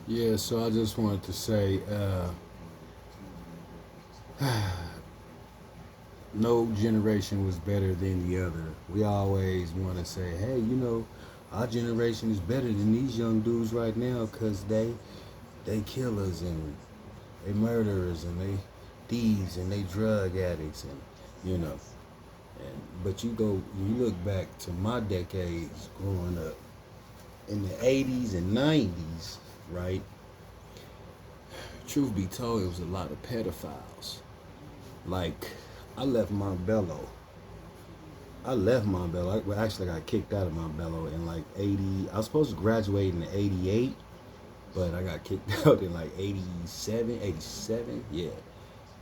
Yeah, so I just wanted to say, no generation was better than the other. We always want to say, hey, our generation is better than these young dudes right now because they killers and they murderers and they thieves and they drug addicts and you know. But you look back to my decades growing up in the '80s and '90s, right? Truth be told, it was a lot of pedophiles. Like, I left Montbello. I left Montbello. Well, actually, I got kicked out of Montbello in like '80. I was supposed to graduate in '88, but I got kicked out in like '87, '87. Yeah,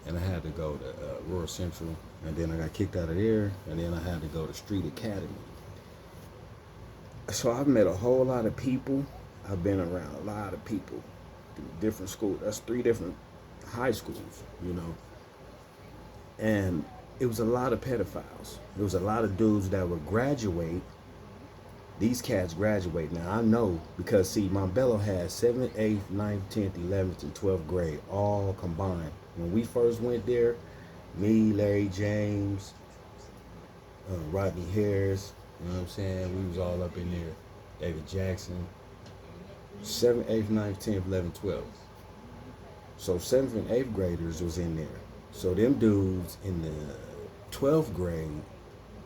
and I had to go to Rural Central, and then I got kicked out of there, and then I had to go to Street Academy. So I've met a whole lot of people. I've been around a lot of people, different schools. That's three different high schools, and it was a lot of pedophiles. There was a lot of dudes that would graduate. These cats graduate now. I know because see, Montbello had 7th, 8th, 9th, 10th, 11th, and 12th grade all combined. When we first went there, me, Larry James, Rodney Harris, you know what I'm saying? We was all up in there. David Jackson, 7th, 8th, 9th, 10th, 11th, 12th. So 7th and 8th graders was in there. So them dudes in the 12th grade.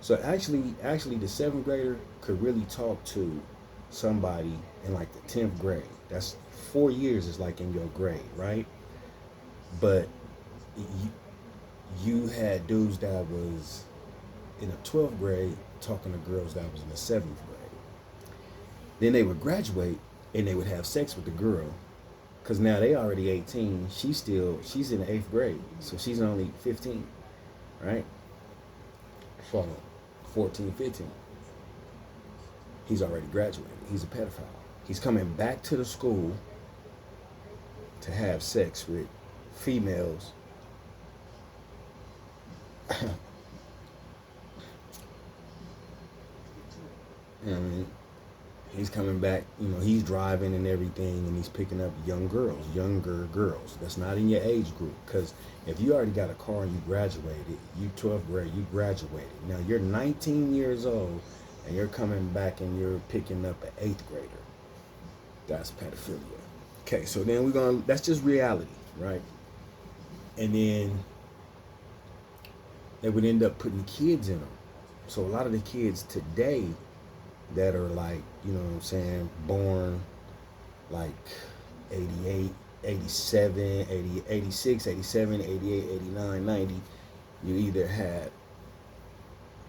So actually, the 7th grader could really talk to somebody in like the 10th grade. That's 4 years is like in your grade, right? But you, you had dudes that was in the 12th grade talking to girls that was in the 7th grade. Then they would graduate and they would have sex with the girl because now they already 18. She's in the 8th grade, so she's only 15, right? So 14, 15. He's already graduated. He's a pedophile. He's coming back to the school to have sex with females. You know what I mean? He's coming back, he's driving and everything, and he's picking up younger girls. That's not in your age group. Because if you already got a car and you graduated, you 12th grade, you graduated. Now you're 19 years old, and you're coming back and you're picking up an 8th grader. That's pedophilia. Okay, so then that's just reality, right? And then they would end up putting kids in them. So a lot of the kids today that are like, you know what I'm saying, born like 88, 87, 80, 86, 87, 88, 89, 90, you either had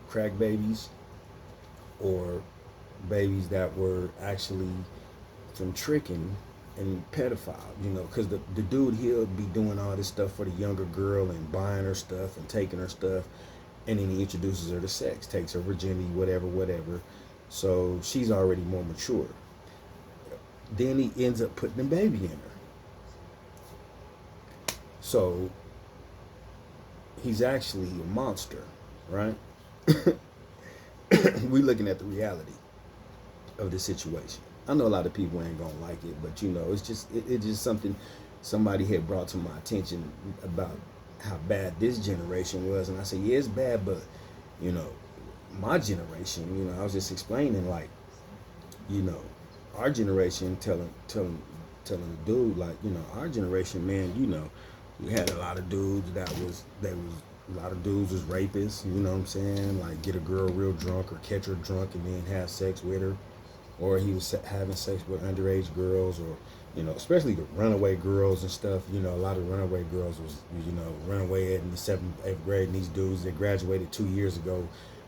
crack babies or babies that were actually from tricking and pedophile, because the dude, he'll be doing all this stuff for the younger girl and buying her stuff and taking her stuff, and then he introduces her to sex, takes her virginity, whatever, whatever. So she's already more mature. Then he ends up putting the baby in her. So he's actually a monster, right? We looking at the reality of the situation. I know a lot of people ain't gonna like it, but it's just something somebody had brought to my attention about how bad this generation was, and I said, yeah, it's bad, but you know, my generation, I was just explaining like, you know, our generation telling the dude like, our generation, man, we had a lot of dudes a lot of dudes was rapists, you know what I'm saying? Like get a girl real drunk or catch her drunk and then have sex with her, or he was having sex with underage girls, or especially the runaway girls and stuff. A lot of runaway girls was runaway in the 7th, 8th grade, and these dudes that graduated 2 years ago,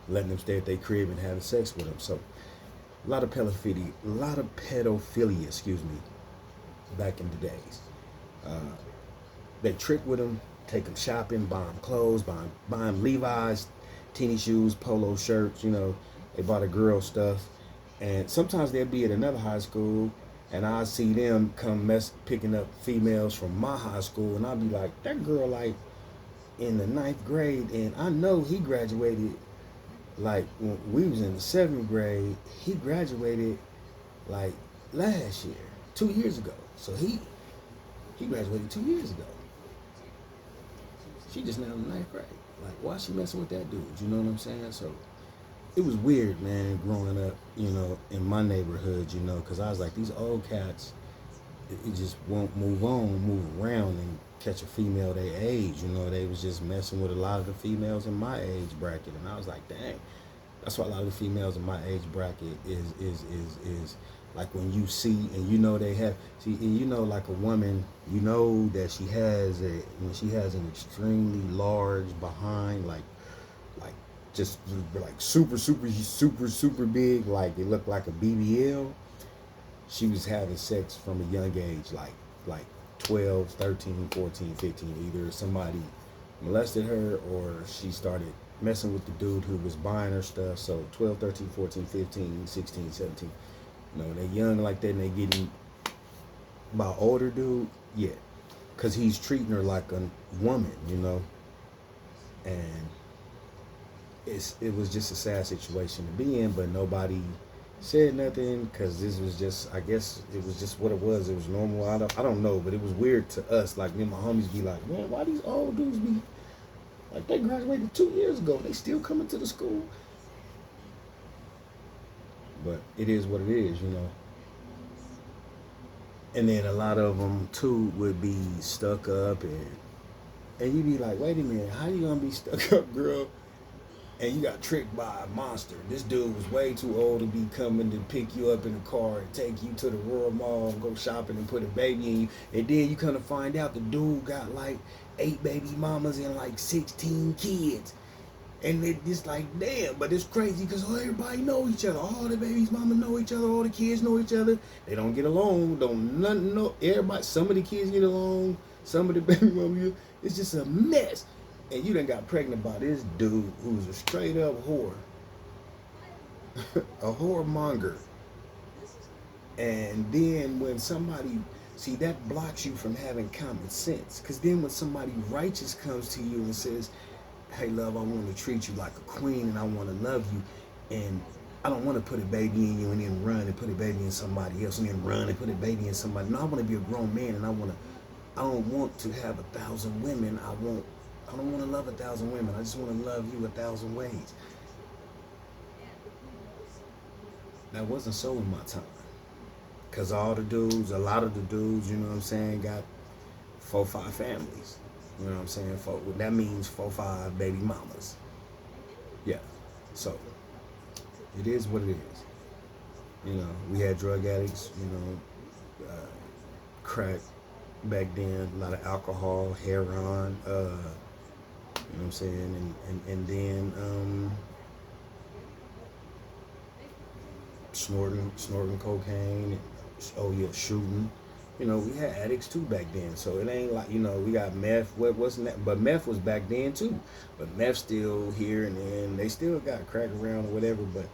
letting them stay at their crib and having sex with them. So a lot of pedophilia, excuse me, back in the days. Uh, they trick with them, take them shopping, buy them clothes, buy them Levi's, teeny shoes, polo shirts. They bought a girl stuff, and sometimes they'll be at another high school, and I see them picking up females from my high school, and I'll be like, that girl like in the 9th grade, and I know he graduated like when we was in the 7th grade. He graduated like last year. 2 years ago. So he graduated 2 years ago. She just now in the ninth grade. Like, why she messing with that dude? You know what I'm saying? So it was weird, man, growing up, in my neighborhood, because I was like, these old cats, it just won't move around and catch a female their age. They was just messing with a lot of the females in my age bracket, and I was like, dang. That's why a lot of the females in my age bracket is like when you see and they have and like a woman, that she has when she has an extremely large behind, like just like super big, like it looked like a BBL. She was having sex from a young age, like 12, 13, 14, 15. Either somebody molested her or she started messing with the dude who was buying her stuff. So 12, 13, 14, 15, 16, 17. They're young like that and they getting by older dude, yeah. Because he's treating her like a woman, And it was just a sad situation to be in, but nobody said nothing because this was just, I guess it was just what it was. It was normal. I don't know, but it was weird to us. Like me and my homies be like, man, why these old dudes be like, they graduated 2 years ago, they still coming to the school? But it is what it is, And then a lot of them too would be stuck up, and you be like, wait a minute, how you gonna be stuck up, girl? And you got tricked by a monster. This dude was way too old to be coming to pick you up in a car and take you to the Royal Mall and go shopping and put a baby in you. And then you kind of find out the dude got like 8 baby mamas and like 16 kids. And it's like, damn, but it's crazy because everybody know each other. All the baby's mama know each other. All the kids know each other. They don't get along. Don't nothing know. Everybody, some of the kids get along. Some of the baby mama, it's just a mess. And you done got pregnant by this dude who's a straight up whore. A whoremonger. And then when somebody, see, that blocks you from having common sense. Because then when somebody righteous comes to you and says, hey, love, I want to treat you like a queen and I want to love you. And I don't want to put a baby in you and then run and put a baby in somebody else and then run and put a baby in somebody. No, I want to be a grown man and I don't want to have 1,000 women. I don't want to love 1,000 women. I just want to love you 1,000 ways. That wasn't so in my time. Because a lot of the dudes, you know what I'm saying, got 4, 5 families. You know what I'm saying? That means 4, 5 baby mamas. Yeah. So, it is what it is. We had drug addicts, crack back then, a lot of alcohol, heroin, you know what I'm saying? And then snorting cocaine, shooting. We had addicts too back then. So it ain't like, we got meth. What wasn't that? But meth was back then too. But meth still here and then. They still got crack around or whatever. But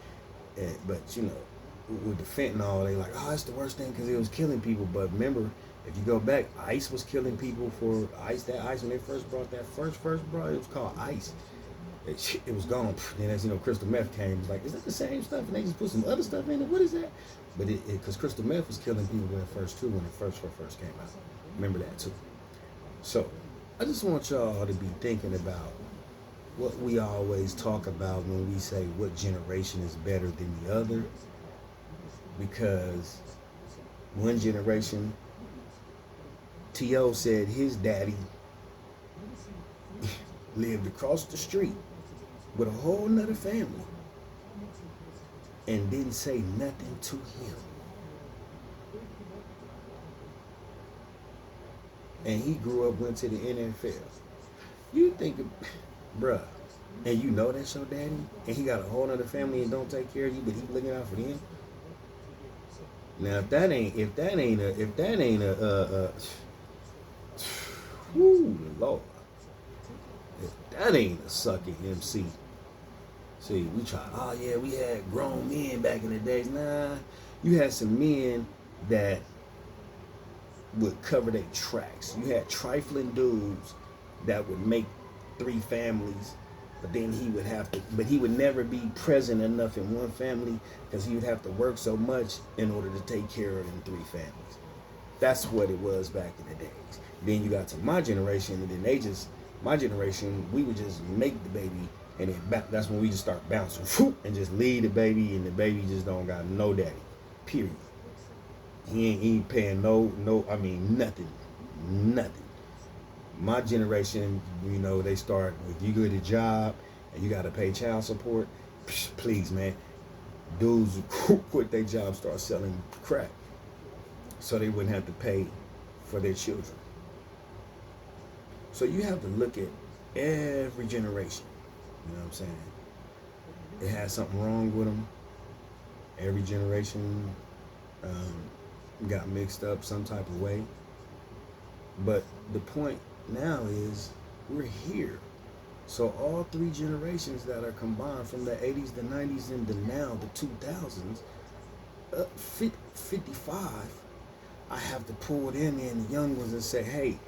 with the fentanyl, they like, oh, it's the worst thing because it was killing people. But remember, if you go back, ice was killing people for ice. That ice, when they first brought that first brought it was called ice. It was gone. Then as crystal meth came, it was like, is that the same stuff? And they just put some other stuff in it. What is that? But because crystal meth was killing people at first too when it first came out. Remember that too. So I just want y'all to be thinking about what we always talk about when we say what generation is better than the other. Because one generation, T.O. said his daddy lived across the street with a whole nother family and didn't say nothing to him. And he grew up, went to the NFL. You think, bruh, and you know that's your daddy, and he got a whole nother family and don't take care of you, but he looking out for them. Now, if that ain't a whoo, Lord, if that ain't a sucking MC. See, we try, oh yeah, we had grown men back in the days. Nah, you had some men that would cover their tracks. You had trifling dudes that would make 3 families, but then he would never be present enough in one family because he would have to work so much in order to take care of them 3 families. That's what it was back in the days. Then you got to my generation, and then my generation, we would just make the baby, and then that's when we just start bouncing, and just leave the baby, and the baby just don't got no daddy, period. He ain't paying I mean, nothing. My generation, they start, if you get a job and you got to pay child support, please, man, dudes quit their job, start selling crack so they wouldn't have to pay for their children. So you have to look at every generation. You know what I'm saying? It has something wrong with them. Every generation got mixed up some type of way. But the point now is we're here. So all three generations that are combined from the 80s, the 90s, and the now, the 2000s, 55, I have to pull them in, the young ones, and say, hey,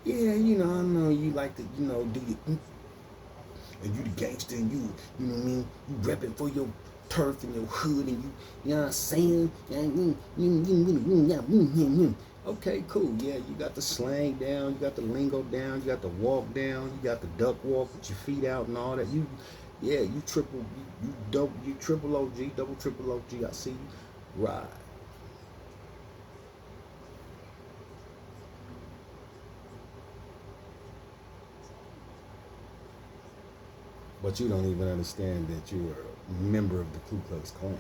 yeah, I know you like to, do you, and you the gangster, and you know what I mean, you repping for your turf and your hood, and you know what I'm saying? Okay, cool. Yeah, you got the slang down, you got the lingo down, you got the walk down, you got the duck walk with your feet out and all that. You triple OG, double triple OG. I see you. Ride. But you don't even understand that you're a member of the Ku Klux Klan.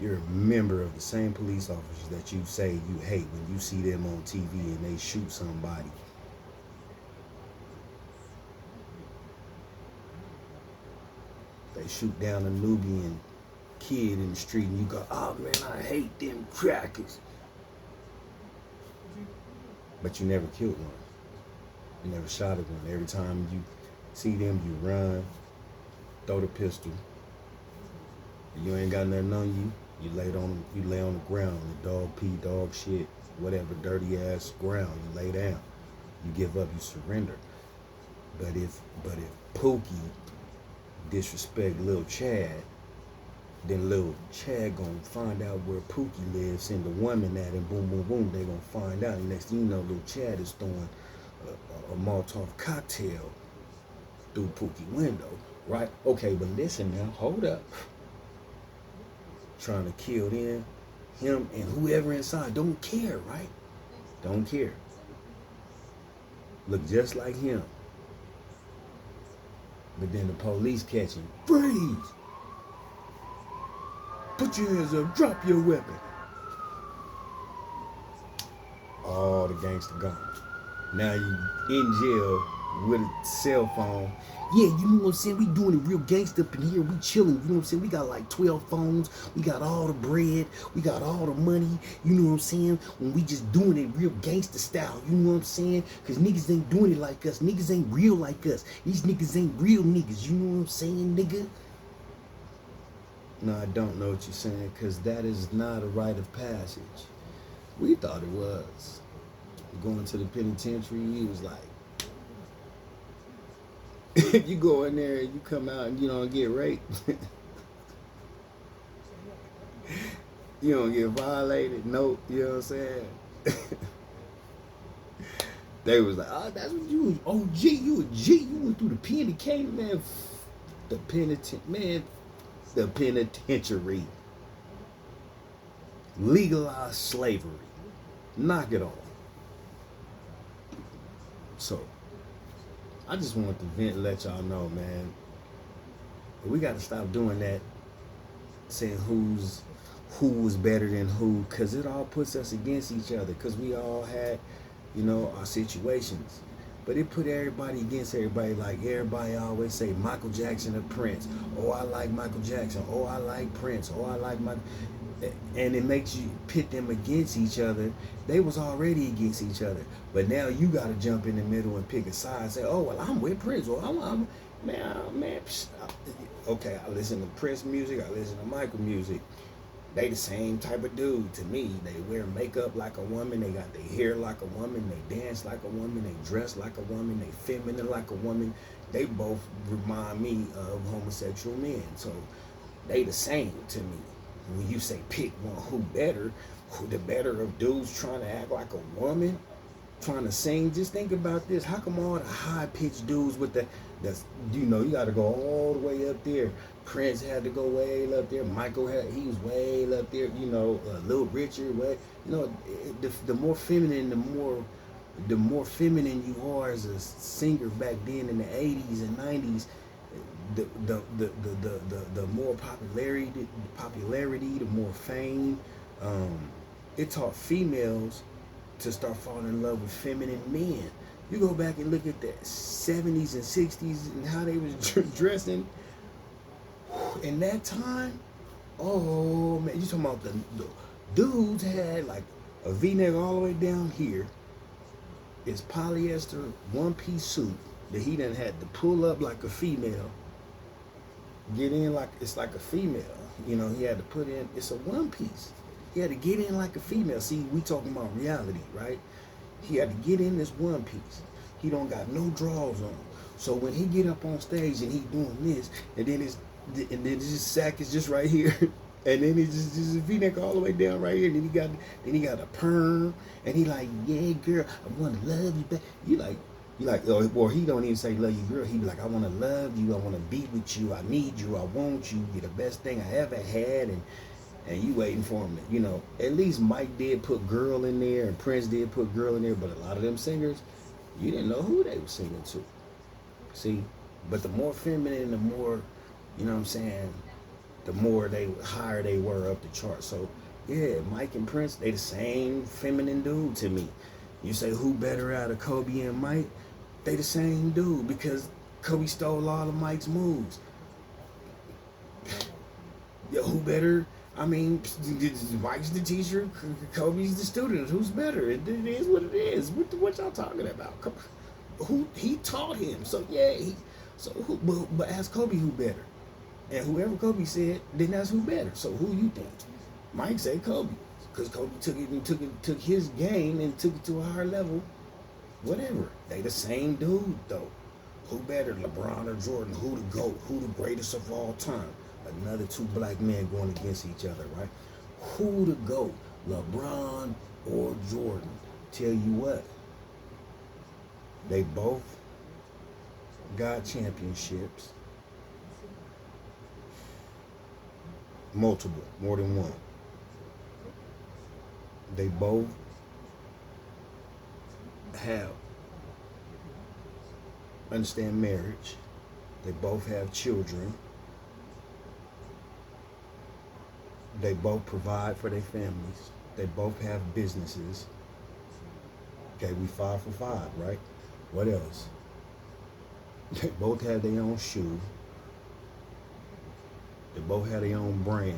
You're a member of the same police officers that you say you hate when you see them on TV and they shoot somebody. They shoot down a Nubian kid in the street and you go, oh man, I hate them crackers. But you never killed one. You never shot at one. Every time you see them, you run, throw the pistol. You ain't got nothing on you. You lay on the ground, the dog pee, dog shit, whatever, dirty ass ground. You lay down. You give up. You surrender. But if Pookie disrespect Lil Chad, then Lil Chad gonna find out where Pookie lives, send the woman at, and boom, boom, boom, they gonna find out. And next thing you know, Lil Chad is throwing a Molotov cocktail through Pookie window, right? Okay, but listen now, hold up. Trying to kill him and whoever inside, don't care, right? Don't care. Look just like him. But then the police catch him. Freeze! Put your hands up, drop your weapon. All the gangster gone. Now you in jail with a cell phone. Yeah, you know what I'm saying? We doing it real gangster up in here. We chilling. You know what I'm saying? We got like 12 phones. We got all the bread. We got all the money. You know what I'm saying? When we just doing it real gangster style. You know what I'm saying? Because niggas ain't doing it like us. Niggas ain't real like us. These niggas ain't real niggas. You know what I'm saying, nigga? No, I don't know what you're saying, because that is not a rite of passage. We thought it was. Going to the penitentiary, he was like, if you go in there and you come out and you don't get raped, you don't get violated, nope, you know what I'm saying? They was like, oh, that's what you was, OG, you a G, you went through the penitentiary, man. The penitentiary. Legalized slavery. Knock it off. So, I just wanted to vent and let y'all know, man. We got to stop doing that, saying who was better than who, because it all puts us against each other, because we all had, our situations. But it put everybody against everybody. Like everybody always say, Michael Jackson or Prince. Oh, I like Michael Jackson. Oh, I like Prince. Oh, I like Michael. And it makes you pit them against each other. They was already against each other. But now you got to jump in the middle and pick a side and say, oh, well, I'm with Prince. Or man. Okay, I listen to Prince music. I listen to Michael music. They the same type of dude to me. They wear makeup like a woman. They got their hair like a woman. They dance like a woman. They dress like a woman. They feminine like a woman. They both remind me of homosexual men. So they the same to me. When you say pick one, The better of dudes trying to act like a woman, trying to sing. Just think about this. How come all the high pitched dudes with that's you got to go all the way up there. Prince had to go way up there. Michael he was way up there. Little Richard way. The more feminine, the more feminine you are as a singer back then in the 80s and 90s, the more popularity, the more fame. It taught females to start falling in love with feminine men. You go back and look at the 70s and 60s and how they was dressing in that time. Oh man, you talking about the dudes had like a V-neck all the way down here. It's polyester one-piece suit that he done had to pull up like a female, get in like it's like a female. He had to put in. It's a one-piece. He had to get in like a female. See, we talking about reality, right? He had to get in this one piece. He don't got no drawers on. So when he get up on stage and he doing this, and then his sack is just right here, and then he's just his V-neck all the way down right here. And then he got a perm, and he like, yeah, girl, I want to love you back. You like, or he don't even say love you, girl. He be like, I want to love you. I want to be with you. I need you. I want you. You're the best thing I ever had, and you waiting for him. At least Mike did put girl in there, and Prince did put girl in there, but a lot of them singers, you didn't know who they were singing to. See, but the more feminine, the more, you know what I'm saying, the more higher they were up the chart. So yeah, Mike and Prince, they the same feminine dude to me. You say who better out of Kobe and Mike? They the same dude, because Kobe stole all of Mike's moves. Who better? I mean, Mike's the teacher, Kobe's the student. Who's better? It is what it is. What y'all talking about? Who he taught him? So yeah, but ask Kobe who better, and whoever Kobe said, then that's who better. So who you think? Mike said Kobe, because Kobe took his game and took it to a higher level. Whatever. They the same dude though. Who better, LeBron or Jordan? Who the GOAT? Who the greatest of all time? Another two black men going against each other, right? Who the GOAT? LeBron or Jordan? Tell you what, they both got championships. Multiple, more than one. They both understand marriage. They both have children. They both provide for their families. They both have businesses. Okay, we 5 for 5, right? What else? They both have their own shoe. They both have their own brand.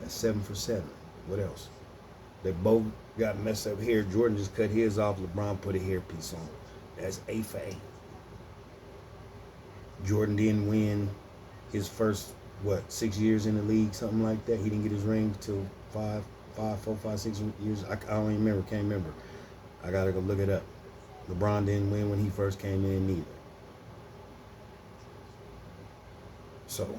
That's 7 for 7. What else? They both got messed up hair. Jordan just cut his off. LeBron put a hairpiece on. That's 8 for 8. Jordan didn't win his first, 6 years in the league, something like that. He didn't get his ring till 4, 5, 6 years. I don't even remember. Can't remember. I gotta go look it up. LeBron didn't win when he first came in neither. So